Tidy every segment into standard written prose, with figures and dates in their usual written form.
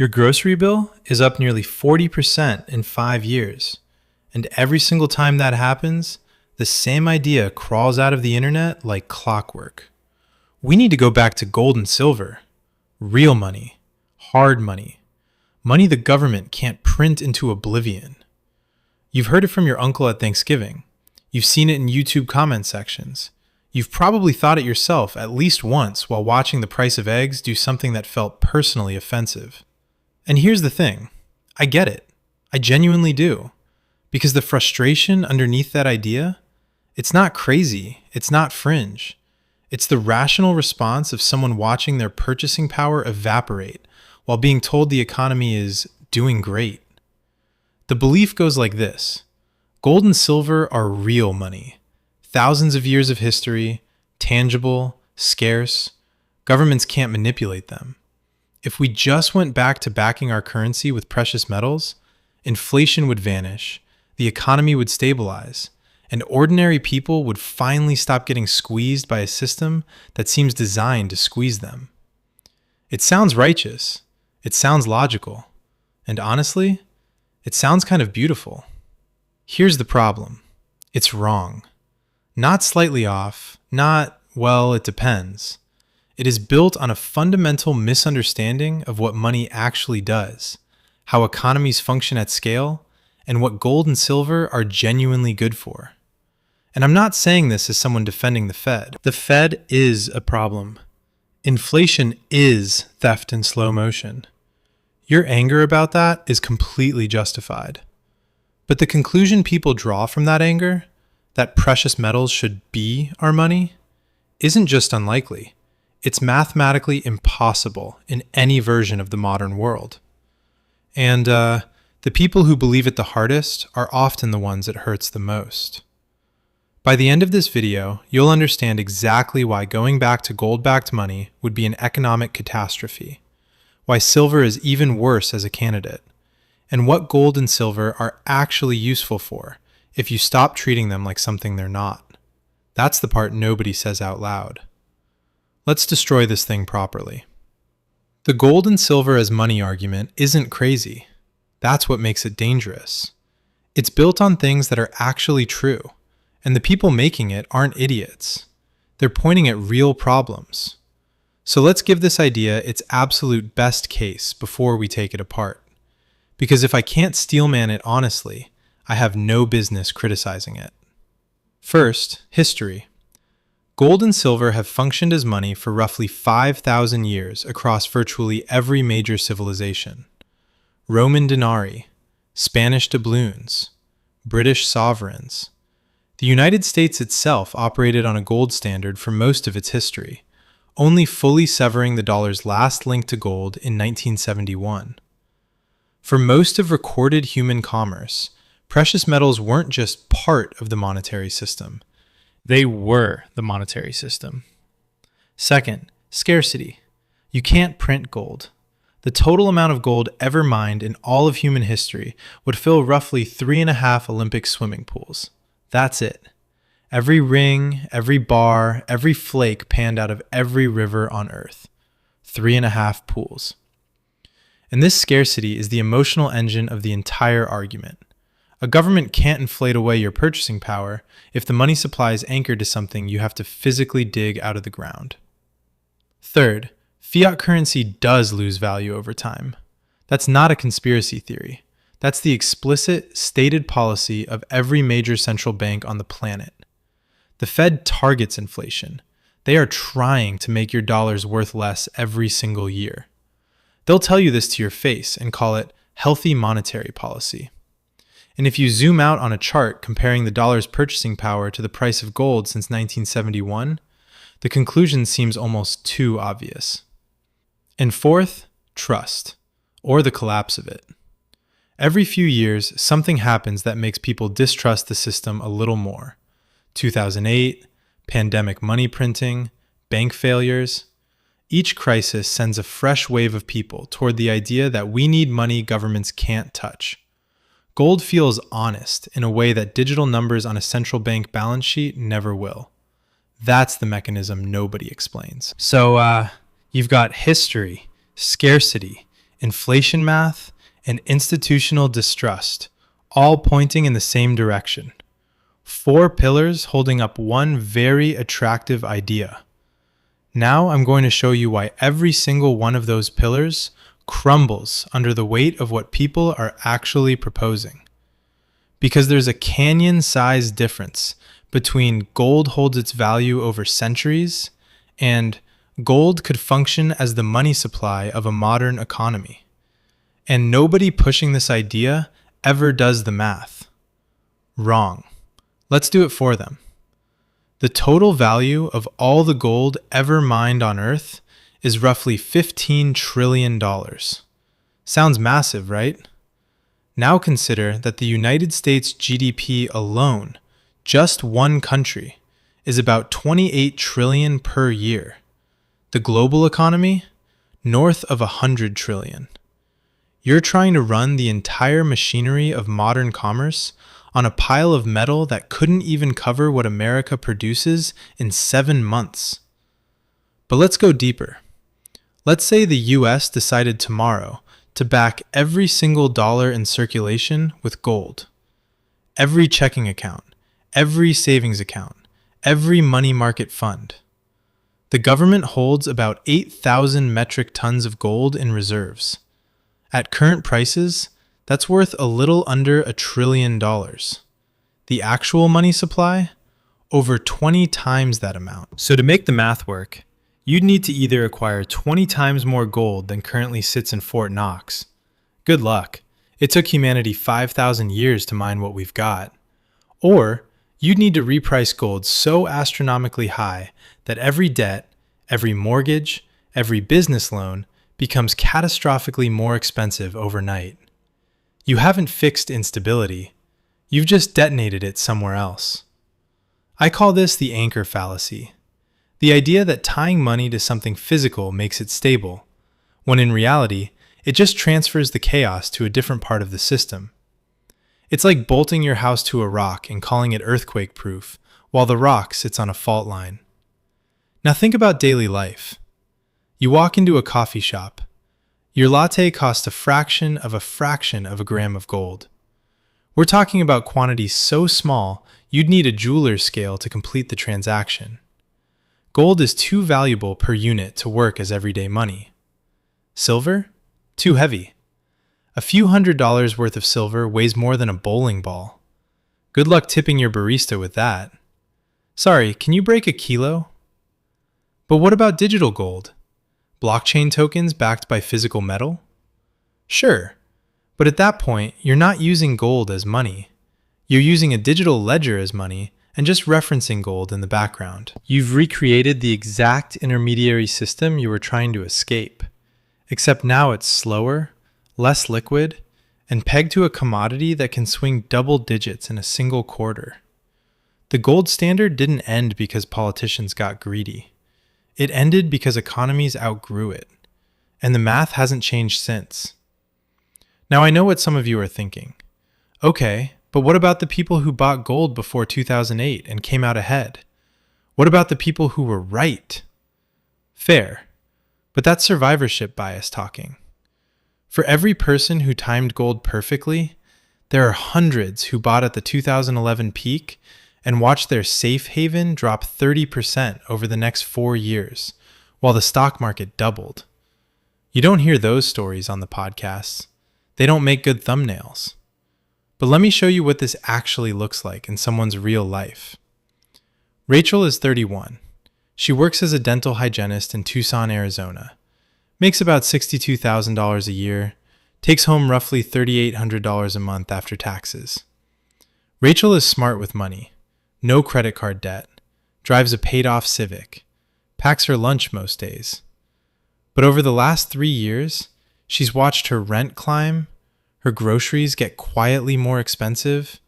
Your grocery bill is up nearly 40% in 5 years. And every single time that happens, the same idea crawls out of the internet like clockwork. We need to go back to gold and silver. Real money. Hard money. Money the government can't print into oblivion. You've heard it from your uncle at Thanksgiving. You've seen it in YouTube comment sections. You've probably thought it yourself at least once while watching the price of eggs do something that felt personally offensive. And here's the thing. I get it. I genuinely do. Because the frustration underneath that idea, it's not crazy. It's not fringe. It's the rational response of someone watching their purchasing power evaporate while being told the economy is doing great. The belief goes like this. Gold and silver are real money. Thousands of years of history, tangible, scarce. Governments can't manipulate them. If we just went back to backing our currency with precious metals, inflation would vanish, the economy would stabilize, and ordinary people would finally stop getting squeezed by a system that seems designed to squeeze them. It sounds righteous. It sounds logical. And honestly, it sounds kind of beautiful. Here's the problem. It's wrong. Not slightly off, not, well, it depends. It is built on a fundamental misunderstanding of what money actually does, how economies function at scale, and what gold and silver are genuinely good for. And I'm not saying this as someone defending the Fed. The Fed is a problem. Inflation is theft in slow motion. Your anger about that is completely justified. But the conclusion people draw from that anger, that precious metals should be our money, isn't just unlikely. It's mathematically impossible in any version of the modern world. And the people who believe it the hardest are often the ones it hurts the most. By the end of this video, you'll understand exactly why going back to gold-backed money would be an economic catastrophe, why silver is even worse as a candidate, and what gold and silver are actually useful for if you stop treating them like something they're not. That's the part nobody says out loud. Let's destroy this thing properly. The gold and silver as money argument isn't crazy. That's what makes it dangerous. It's built on things that are actually true, and the people making it aren't idiots. They're pointing at real problems. So let's give this idea its absolute best case before we take it apart. Because if I can't steelman it honestly, I have no business criticizing it. First, history. Gold and silver have functioned as money for roughly 5,000 years across virtually every major civilization. Roman denarii, Spanish doubloons, British sovereigns. The United States itself operated on a gold standard for most of its history, only fully severing the dollar's last link to gold in 1971. For most of recorded human commerce, precious metals weren't just part of the monetary system. They were the monetary system. Second, scarcity. You can't print gold. The total amount of gold ever mined in all of human history would fill roughly 3.5 Olympic swimming pools. That's it. Every ring, every bar, every flake panned out of every river on Earth. 3.5 pools. And this scarcity is the emotional engine of the entire argument. A government can't inflate away your purchasing power if the money supply is anchored to something you have to physically dig out of the ground. Third, fiat currency does lose value over time. That's not a conspiracy theory. That's the explicit, stated policy of every major central bank on the planet. The Fed targets inflation. They are trying to make your dollars worth less every single year. They'll tell you this to your face and call it healthy monetary policy. And if you zoom out on a chart comparing the dollar's purchasing power to the price of gold since 1971, the conclusion seems almost too obvious. And fourth, trust, or the collapse of it. Every few years, something happens that makes people distrust the system a little more. 2008, pandemic money printing, bank failures. Each crisis sends a fresh wave of people toward the idea that we need money governments can't touch. Gold feels honest in a way that digital numbers on a central bank balance sheet never will. That's the mechanism nobody explains. So, you've got history, scarcity, inflation math, and institutional distrust, all pointing in the same direction. 4 pillars holding up one very attractive idea. Now I'm going to show you why every single one of those pillars crumbles under the weight of what people are actually proposing. Because there's a canyon-sized difference between gold holds its value over centuries and gold could function as the money supply of a modern economy. And nobody pushing this idea ever does the math. Wrong. Let's do it for them. The total value of all the gold ever mined on Earth is roughly $15 trillion. Sounds massive, right? Now consider that the United States GDP alone, just one country, is about 28 trillion per year. The global economy, north of 100 trillion. You're trying to run the entire machinery of modern commerce on a pile of metal that couldn't even cover what America produces in 7 months. But let's go deeper. Let's say the US decided tomorrow to back every single dollar in circulation with gold. Every checking account, every savings account, every money market fund. The government holds about 8,000 metric tons of gold in reserves. At current prices, that's worth a little under $1 trillion. The actual money supply? Over 20 times that amount. So to make the math work, you'd need to either acquire 20 times more gold than currently sits in Fort Knox. Good luck. It took humanity 5,000 years to mine what we've got. Or you'd need to reprice gold so astronomically high that every debt, every mortgage, every business loan becomes catastrophically more expensive overnight. You haven't fixed instability. You've just detonated it somewhere else. I call this the anchor fallacy. The idea that tying money to something physical makes it stable, when in reality, it just transfers the chaos to a different part of the system. It's like bolting your house to a rock and calling it earthquake-proof, while the rock sits on a fault line. Now think about daily life. You walk into a coffee shop. Your latte costs a fraction of a gram of gold. We're talking about quantities so small, you'd need a jeweler's scale to complete the transaction. Gold is too valuable per unit to work as everyday money. Silver? Too heavy. A few $100s worth of silver weighs more than a bowling ball. Good luck tipping your barista with that. Sorry, can you break a kilo? But what about digital gold? Blockchain tokens backed by physical metal? Sure, but at that point, you're not using gold as money. You're using a digital ledger as money and just referencing gold in the background. You've recreated the exact intermediary system you were trying to escape, except now it's slower, less liquid, and pegged to a commodity that can swing double digits in a single quarter. The gold standard didn't end because politicians got greedy. It ended because economies outgrew it, and the math hasn't changed since. Now I know what some of you are thinking. Okay, but what about the people who bought gold before 2008 and came out ahead? What about the people who were right? Fair, but that's survivorship bias talking. For every person who timed gold perfectly, there are hundreds who bought at the 2011 peak and watched their safe haven drop 30% over the next 4 years, while the stock market doubled. You don't hear those stories on the podcasts. They don't make good thumbnails. But let me show you what this actually looks like in someone's real life. Rachel is 31. She works as a dental hygienist in Tucson, Arizona. Makes about $62,000 a year. Takes home roughly $3,800 a month after taxes. Rachel is smart with money. No credit card debt. Drives a paid-off Civic. Packs her lunch most days. But over the last 3 years, she's watched her rent climb, her groceries get quietly more expensive,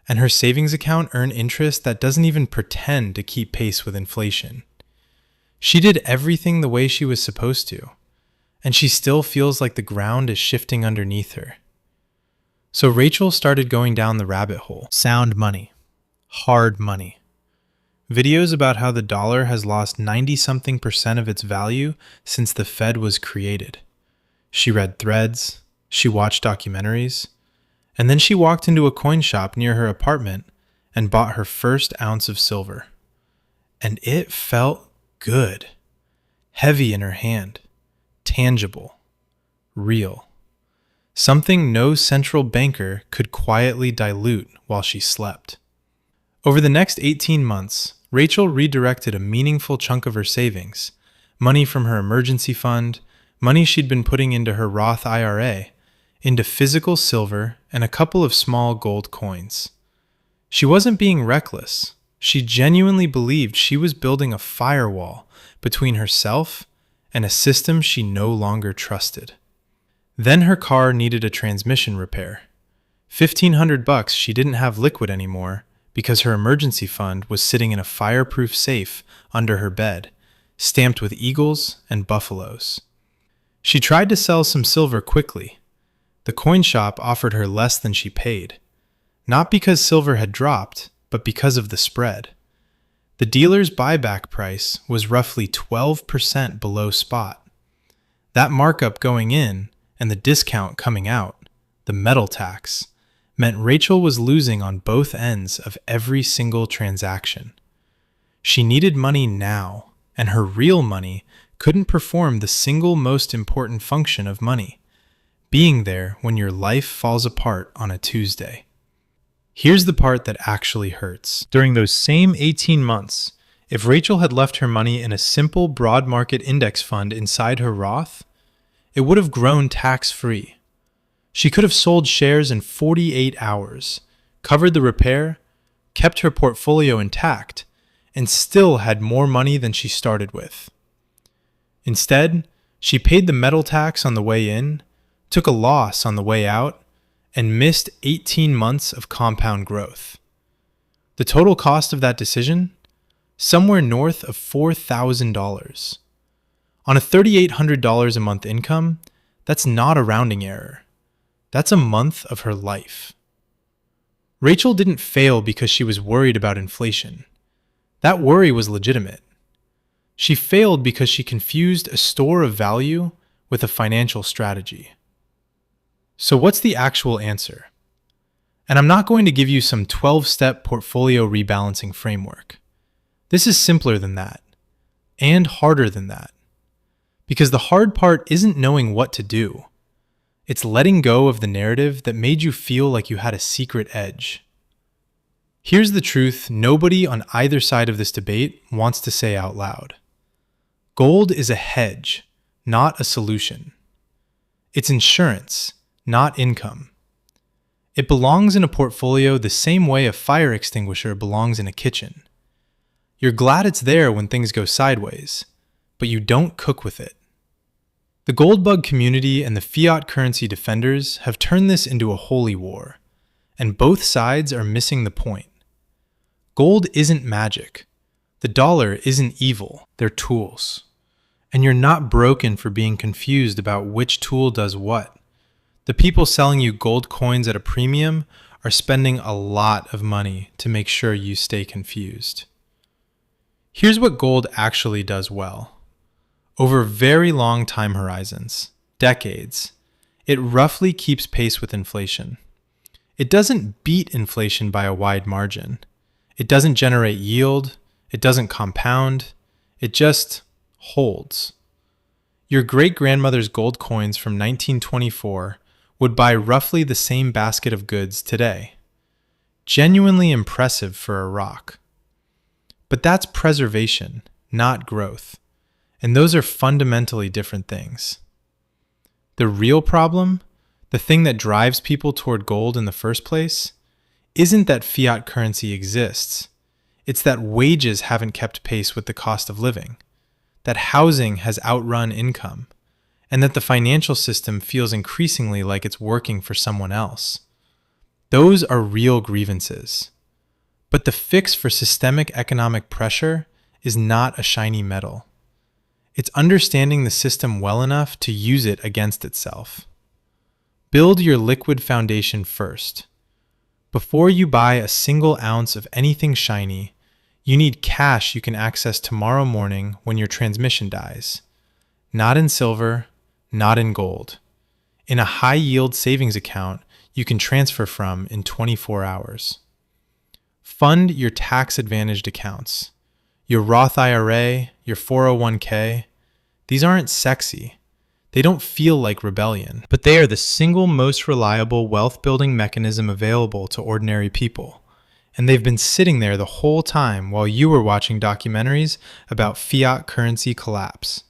and her savings account earn interest that doesn't even pretend to keep pace with inflation. She did everything the way she was supposed to, and she still feels like the ground is shifting underneath her. So Rachel started going down the rabbit hole. Sound money. Hard money. Videos about how the dollar has lost 90-something% of its value since the Fed was created. She read threads, she watched documentaries, and then she walked into a coin shop near her apartment and bought her first ounce of silver. And it felt good, heavy in her hand, tangible, real. Something no central banker could quietly dilute while she slept. Over the next 18 months, Rachel redirected a meaningful chunk of her savings, money from her emergency fund, money she'd been putting into her Roth IRA, into physical silver and a couple of small gold coins. She wasn't being reckless. She genuinely believed she was building a firewall between herself and a system she no longer trusted. Then her car needed a transmission repair. $1,500 she didn't have liquid anymore because her emergency fund was sitting in a fireproof safe under her bed, stamped with eagles and buffaloes. She tried to sell some silver quickly. The coin shop offered her less than she paid, not because silver had dropped, but because of the spread. The dealer's buyback price was roughly 12% below spot. That markup going in and the discount coming out, the metal tax, meant Rachel was losing on both ends of every single transaction. She needed money now, and her real money couldn't perform the single most important function of money, being there when your life falls apart on a Tuesday. Here's the part that actually hurts. During those same 18 months, if Rachel had left her money in a simple broad market index fund inside her Roth, it would have grown tax-free. She could have sold shares in 48 hours, covered the repair, kept her portfolio intact, and still had more money than she started with. Instead, she paid the metal tax on the way in, took a loss on the way out, and missed 18 months of compound growth. The total cost of that decision? Somewhere north of $4,000. On a $3,800 a month income, that's not a rounding error. That's a month of her life. Rachel didn't fail because she was worried about inflation. That worry was legitimate. She failed because she confused a store of value with a financial strategy. So what's the actual answer? And I'm not going to give you some 12-step portfolio rebalancing framework. This is simpler than that, and harder than that. Because the hard part isn't knowing what to do. It's letting go of the narrative that made you feel like you had a secret edge. Here's the truth nobody on either side of this debate wants to say out loud. Gold is a hedge, not a solution. It's insurance, not income. It belongs in a portfolio the same way a fire extinguisher belongs in a kitchen. You're glad it's there when things go sideways, but you don't cook with it. The gold bug community and the fiat currency defenders have turned this into a holy war, and both sides are missing the point. Gold isn't magic. The dollar isn't evil. They're tools. And you're not broken for being confused about which tool does what. The people selling you gold coins at a premium are spending a lot of money to make sure you stay confused. Here's what gold actually does well. Over very long time horizons, decades, it roughly keeps pace with inflation. It doesn't beat inflation by a wide margin. It doesn't generate yield. It doesn't compound. It just holds. Your great-grandmother's gold coins from 1924 would buy roughly the same basket of goods today. Genuinely impressive for a rock. But that's preservation, not growth. And those are fundamentally different things. The real problem, the thing that drives people toward gold in the first place, isn't that fiat currency exists. It's that wages haven't kept pace with the cost of living, that housing has outrun income, and that the financial system feels increasingly like it's working for someone else. Those are real grievances. But the fix for systemic economic pressure is not a shiny medal. It's understanding the system well enough to use it against itself. Build your liquid foundation first. Before you buy a single ounce of anything shiny, you need cash you can access tomorrow morning when your transmission dies. Not in silver, not in gold, in a high-yield savings account you can transfer from in 24 hours. Fund your tax-advantaged accounts. Your Roth IRA, your 401k, these aren't sexy. They don't feel like rebellion, but they are the single most reliable wealth-building mechanism available to ordinary people. And they've been sitting there the whole time while you were watching documentaries about fiat currency collapse.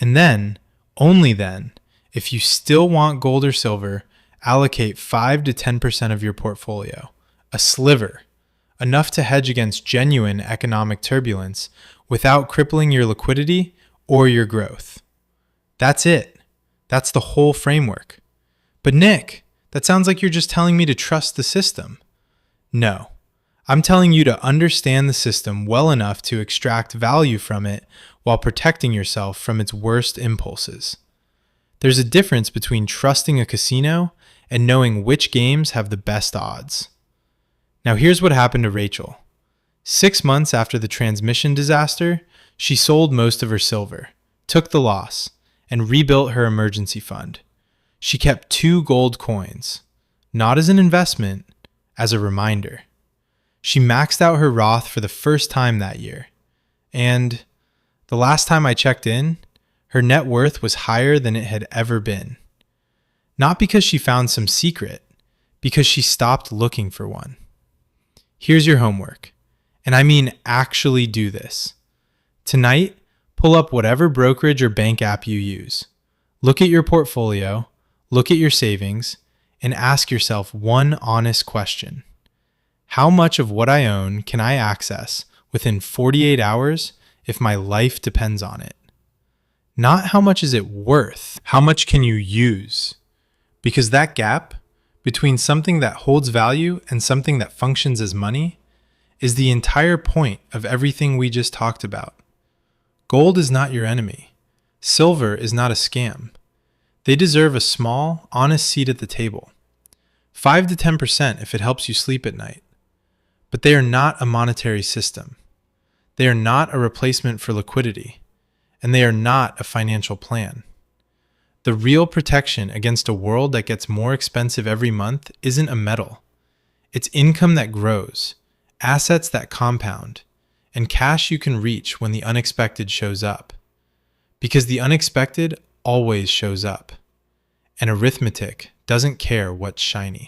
And then, only then, if you still want gold or silver, allocate 5 to 10% of your portfolio, a sliver, enough to hedge against genuine economic turbulence without crippling your liquidity or your growth. That's it. That's the whole framework. But Nick, that sounds like you're just telling me to trust the system. No, I'm telling you to understand the system well enough to extract value from it while protecting yourself from its worst impulses. There's a difference between trusting a casino and knowing which games have the best odds. Now here's what happened to Rachel. 6 months after the transmission disaster, she sold most of her silver, took the loss, and rebuilt her emergency fund. She kept 2 gold coins, not as an investment, as a reminder. She maxed out her Roth for the first time that year. And the last time I checked in, her net worth was higher than it had ever been. Not because she found some secret, because she stopped looking for one. Here's your homework, and I mean actually do this. Tonight, pull up whatever brokerage or bank app you use. Look at your portfolio, look at your savings, and ask yourself one honest question. How much of what I own can I access within 48 hours if my life depends on it? Not how much is it worth, how much can you use? Because that gap between something that holds value and something that functions as money is the entire point of everything we just talked about. Gold is not your enemy. Silver is not a scam. They deserve a small, honest seat at the table. 5 to 10% if it helps you sleep at night. But they are not a monetary system. They are not a replacement for liquidity. And they are not a financial plan. The real protection against a world that gets more expensive every month isn't a metal. It's income that grows, assets that compound, and cash you can reach when the unexpected shows up. Because the unexpected always shows up. And arithmetic doesn't care what's shiny.